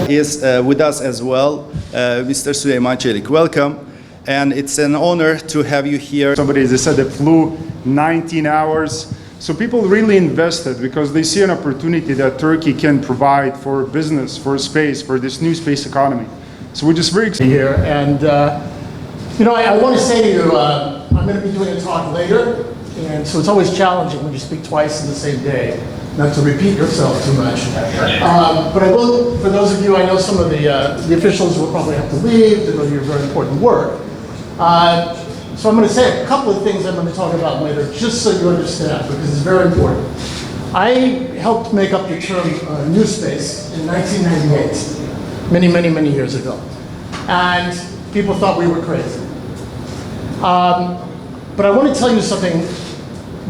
is with us as well, Mr. Süleyman Çelik. Welcome, and it's an honor to have you here. Somebody, as I said, that flew 19 hours. So people really invested because they see an opportunity that Turkey can provide for business, for space, for this new space economy. So we're just very excited here. And I want to say to you, I'm going to be doing a talk later, and so it's always challenging when you speak twice in the same day, not to repeat yourself too much. But I will, for those of you, I know some of the officials will probably have to leave to go to your very important work. So I'm going to say a couple of things I'm going to talk about later, just so you understand, because it's very important. I helped make up the term new space in 1998, many years ago. And people thought we were crazy. But I want to tell you something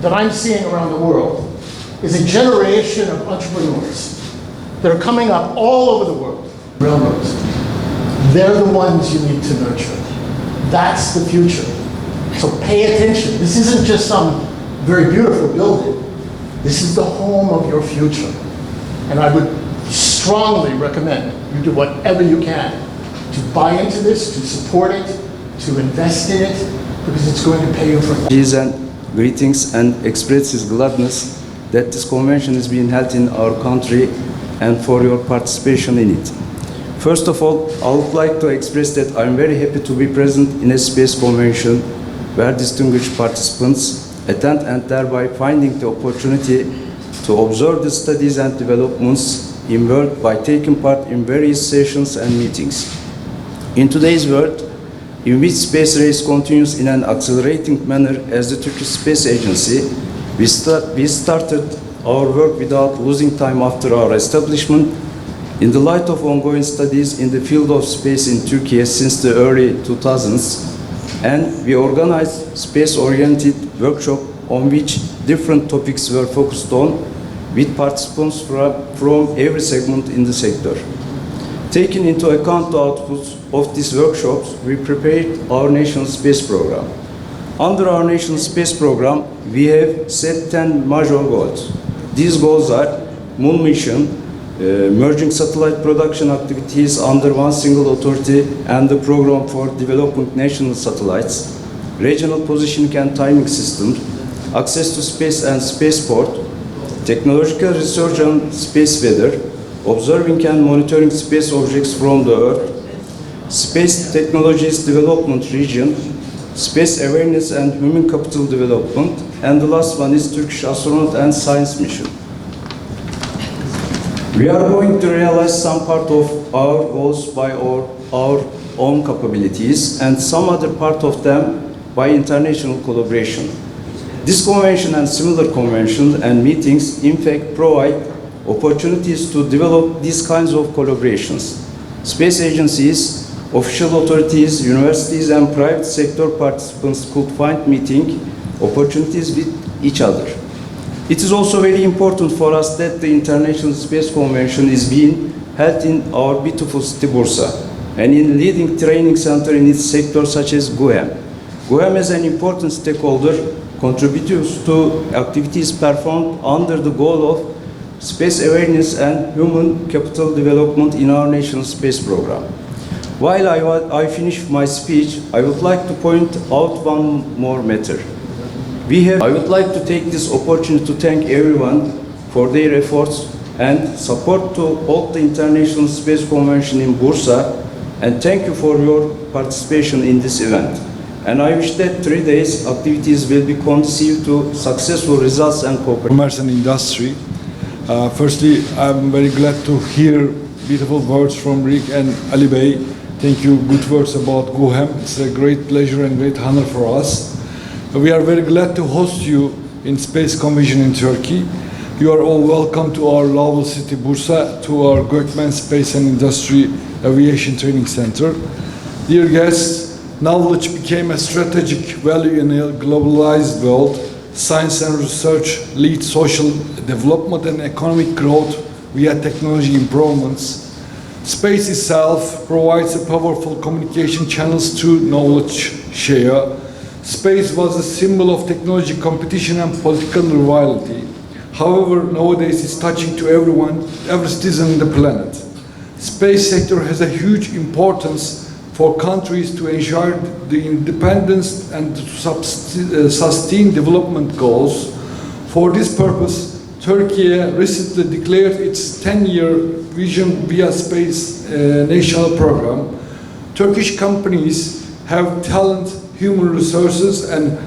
that I'm seeing around the world is a generation of entrepreneurs that are coming up all over the world. Railroads. They're the ones you need to nurture. That's the future. So pay attention. This isn't just some very beautiful building. This is the home of your future. And I would strongly recommend you do whatever you can to buy into this, to support it, to invest in it, because it's going to pay you for that. And greetings and express his gladness that this convention is being held in our country and for your participation in it. First of all, I would like to express that I'm very happy to be present in a space convention where distinguished participants attend and thereby finding the opportunity to observe the studies and developments in world by taking part in various sessions and meetings. In today's world, in which space race continues in an accelerating manner as the Turkish Space Agency, we started our work without losing time after our establishment in the light of ongoing studies in the field of space in Turkey since the early 2000s, and we organized space-oriented workshop on which different topics were focused on with participants from every segment in the sector. Taking into account the outputs of these workshops, we prepared our national space program. Under our national space program, we have set 10 major goals. These goals are moon mission, merging satellite production activities under one single authority and the program for developing national satellites, regional positioning and timing systems, access to space and spaceport, technological research on space weather, observing and monitoring space objects from the Earth, space technologies development region, space awareness and human capital development, and the last one is Turkish astronaut and science mission. We are going to realize some part of our goals by our own capabilities and some other part of them by international collaboration. This convention and similar conventions and meetings in fact provide opportunities to develop these kinds of collaborations. Space agencies, official authorities, universities and private sector participants could find meeting opportunities with each other. It is also very important for us that the International Space Convention is being held in our beautiful city Bursa and in leading training center in its sector such as GUHEM. GUHEM as an important stakeholder contributes to activities performed under the goal of space awareness and human capital development in our national space program. While I finish my speech, I would like to point out one more matter. I would like to take this opportunity to thank everyone for their efforts and support to hold the International Space Convention in Bursa, and thank you for your participation in this event. And I wish that 3 days activities will be conducive to successful results and cooperation. Commerce and industry. Firstly, I'm very glad to hear beautiful words from Rick and Ali Bey. Thank you, good words about GUHEM. It's a great pleasure and great honor for us. We are very glad to host you in Space Convention in Turkey. You are all welcome to our lovely city Bursa, to our Gökmen Space and Industry Aviation Training Center. Dear guests, knowledge became a strategic value in a globalized world. Science and research lead social development and economic growth via technology improvements. Space itself provides a powerful communication channels to knowledge share. Space was a symbol of technology competition and political rivalry. However, nowadays it's touching to everyone, every citizen on the planet. Space sector has a huge importance for countries to ensure the independence and to sustain development goals. For this purpose, Turkey recently declared its 10-year vision via space national program. Turkish companies have talent, human resources, and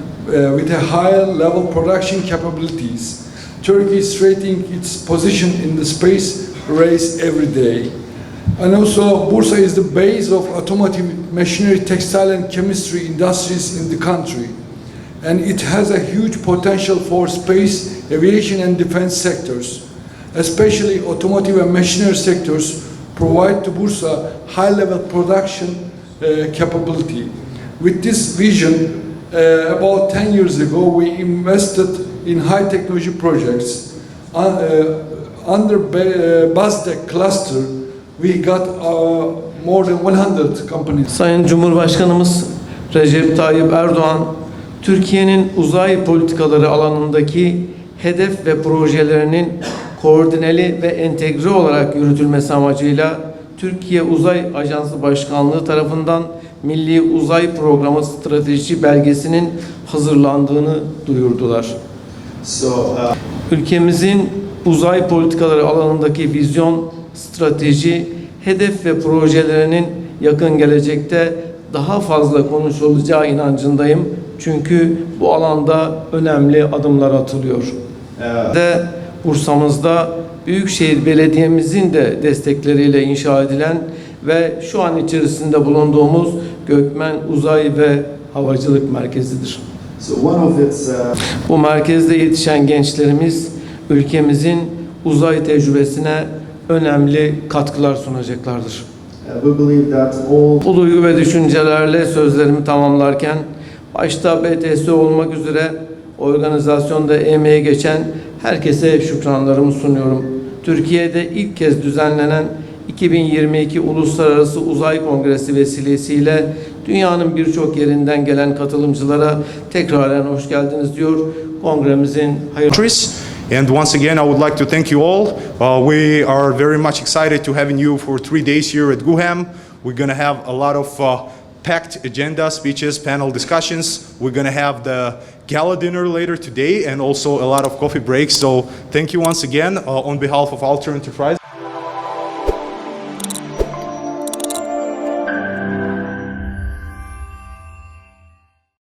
with a higher level production capabilities. Turkey is strengthening its position in the space race every day. And also, Bursa is the base of automotive, machinery, textile, and chemistry industries in the country. And it has a huge potential for space, aviation, and defense sectors. Especially automotive and machinery sectors provide to Bursa high-level production capability. With this vision, about 10 years ago, we invested in high technology projects. Under BASDEC cluster, we got more than 100 companies. Sayın Cumhurbaşkanımız Recep Tayyip Erdoğan, Türkiye'nin uzay politikaları alanındaki hedef ve projelerinin koordineli ve entegre olarak yürütülmesi amacıyla Türkiye Uzay Ajansı Başkanlığı tarafından Milli Uzay Programı Strateji belgesinin hazırlandığını duyurdular. Ülkemizin uzay politikaları alanındaki vizyon, strateji, hedef ve projelerinin yakın gelecekte daha fazla konuşulacağı inancındayım. Çünkü bu alanda önemli adımlar atılıyor. Ve Bursa'mızda Büyükşehir Belediye'mizin de destekleriyle inşa edilen ve şu an içerisinde bulunduğumuz Gökmen Uzay ve Havacılık Merkezi'dir. Bu merkezde yetişen gençlerimiz ülkemizin uzay tecrübesine önemli katkılar sunacaklardır. Bu duygu ve düşüncelerle sözlerimi tamamlarken başta BTS olmak üzere organizasyonda emeği geçen herkese şükranlarımı sunuyorum. Türkiye'de ilk kez düzenlenen 2022 Uluslararası Uzay Kongresi vesilesiyle dünyanın birçok yerinden gelen katılımcılara tekraren hoş geldiniz diyor. Kongremizin hayırlı. And once again, I would like to thank you all. We are very much excited to having you for 3 days here at GUHAM. We're going to have a lot of packed agenda, speeches, panel discussions. We're going to have the gala dinner later today and also a lot of coffee breaks. So thank you once again on behalf of Alter Enterprise.